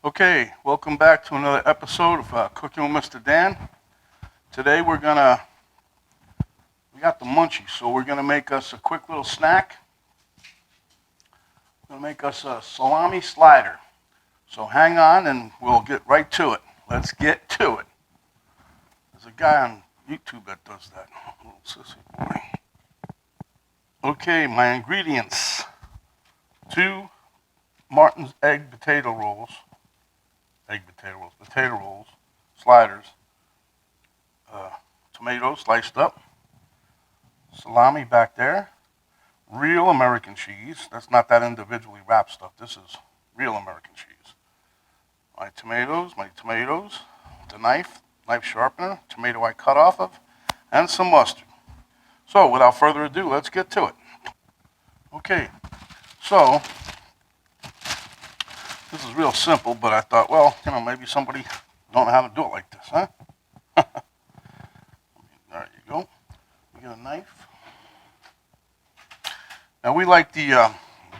Okay, welcome back to another episode of Cooking with Mr. Dan. Today we got the Munchies, so we're gonna make us a quick little snack. We're gonna make us a salami slider. So hang on and we'll get right to it. Let's get to it. There's a guy on YouTube that does that. Little sissy boy. Okay, my ingredients. 2 Martin's potato rolls, sliders, tomatoes sliced up, salami back there, real American cheese. That's not that individually wrapped stuff. This is real American cheese. My tomatoes, the knife sharpener, tomato I cut off of, and some mustard. So without further ado, let's get to it. Okay, so this is real simple, but I thought, well, maybe somebody don't know how to do it like this, huh? There you go. You get a knife. Now we like the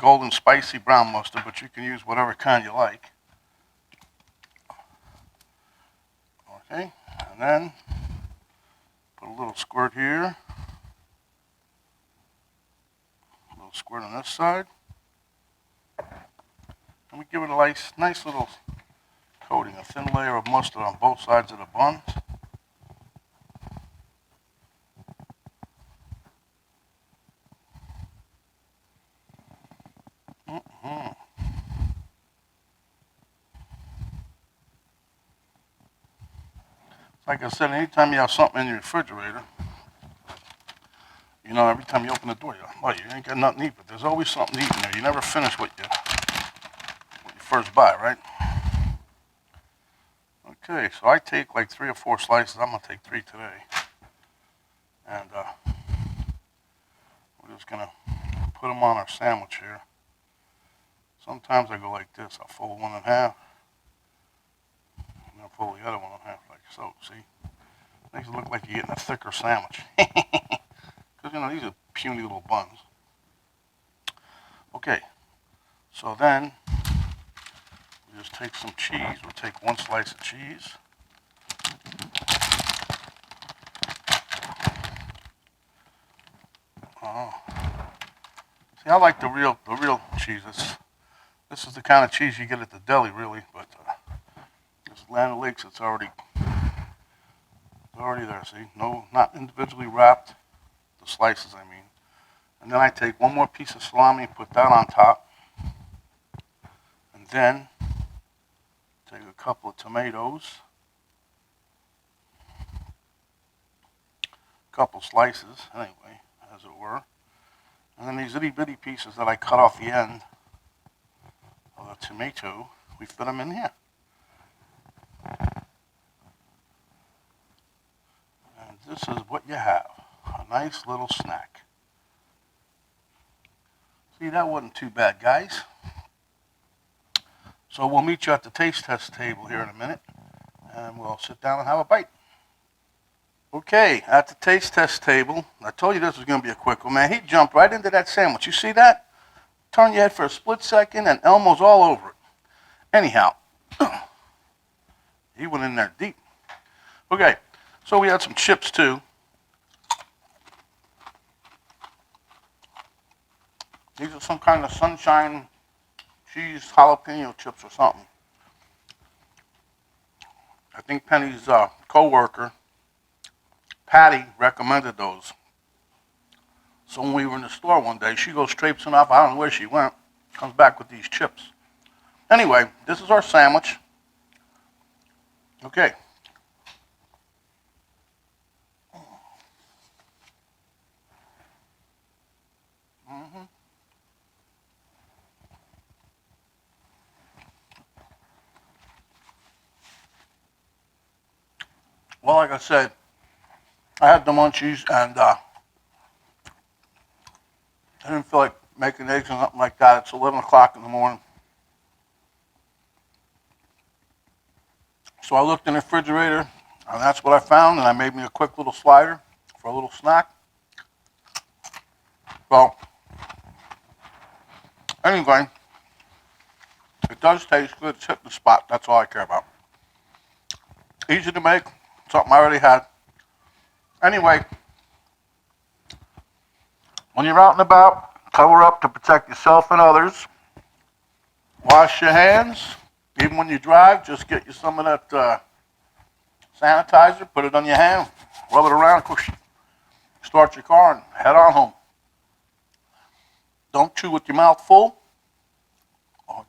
golden spicy brown mustard, but you can use whatever kind you like. Okay, and then put a little squirt here, a little squirt on this side, and we give it a nice little coating, a thin layer of mustard on both sides of the buns. Like I said, anytime you have something in your refrigerator, every time you open the door, you ain't got nothing to eat, but there's always something to eat in there. You never finish what you first buy, right? Okay, so I take like 3 or 4 slices. I'm going to take 3 today. And we're just going to put them on our sandwich here. Sometimes I go like this. I'll fold one in half. And then fold the other one in half like so, see? Makes it look like you're getting a thicker sandwich. Because, these are puny little buns. Okay, so then we just take some cheese. We'll take 1 slice of cheese. Oh. See, I like the real cheese. This is the kind of cheese you get at the deli, really, but this Land O'Lakes, it's already there, see? No, not individually wrapped, the slices, I mean. And then I take 1 more piece of salami and put that on top. And then take a couple of tomatoes, a couple slices, anyway, as it were. And then these itty bitty pieces that I cut off the end of the tomato, we fit them in here. And this is what you have, a nice little snack. See, that wasn't too bad, guys. So we'll meet you at the taste test table here in a minute, and we'll sit down and have a bite. Okay, at the taste test table, I told you this was going to be a quick one, man. He jumped right into that sandwich. You see that? Turn your head for a split second, and Elmo's all over it. Anyhow, he went in there deep. Okay, so we had some chips, too. These are some kind of sunshine cheese jalapeno chips or something. I think Penny's co-worker, Patty, recommended those. So when we were in the store one day, she goes traipsing off. I don't know where she went. Comes back with these chips. Anyway, this is our sandwich. Okay. Well, like I said, I had the Munchies, and I didn't feel like making eggs or nothing like that. It's 11 o'clock in the morning. So I looked in the refrigerator, and that's what I found, and I made me a quick little slider for a little snack. So, anyway, It does taste good. It's hit the spot. That's all I care about. Easy to make. Something I already had. Anyway, when you're out and about, cover up to protect yourself and others. Wash your hands. Even when you drive, just get you some of that sanitizer, put it on your hand, rub it around, start your car, and head on home. Don't chew with your mouth full. Oh,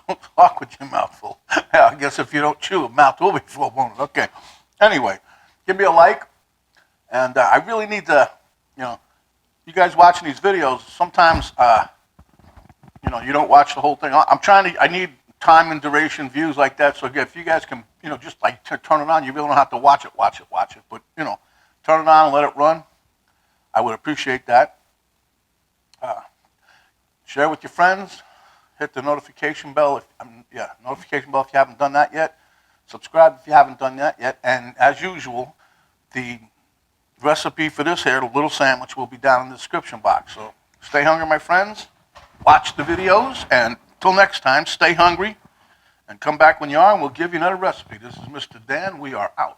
don't talk with your mouth full. Yeah, I guess if you don't chew, your mouth will be full, won't it? Okay. Anyway, give me a like, and I really need to, you guys watching these videos, sometimes, you don't watch the whole thing. I need time and duration views like that, so if you guys can, just like turn it on, you really don't have to watch it, but, turn it on and let it run. I would appreciate that. Share with your friends. Hit the notification bell. Notification bell if you haven't done that yet. Subscribe if you haven't done that yet. And as usual, the recipe for this here, the little sandwich, will be down in the description box. So stay hungry, my friends. Watch the videos, and until next time, stay hungry. And come back when you are, and we'll give you another recipe. This is Mr. Dan. We are out.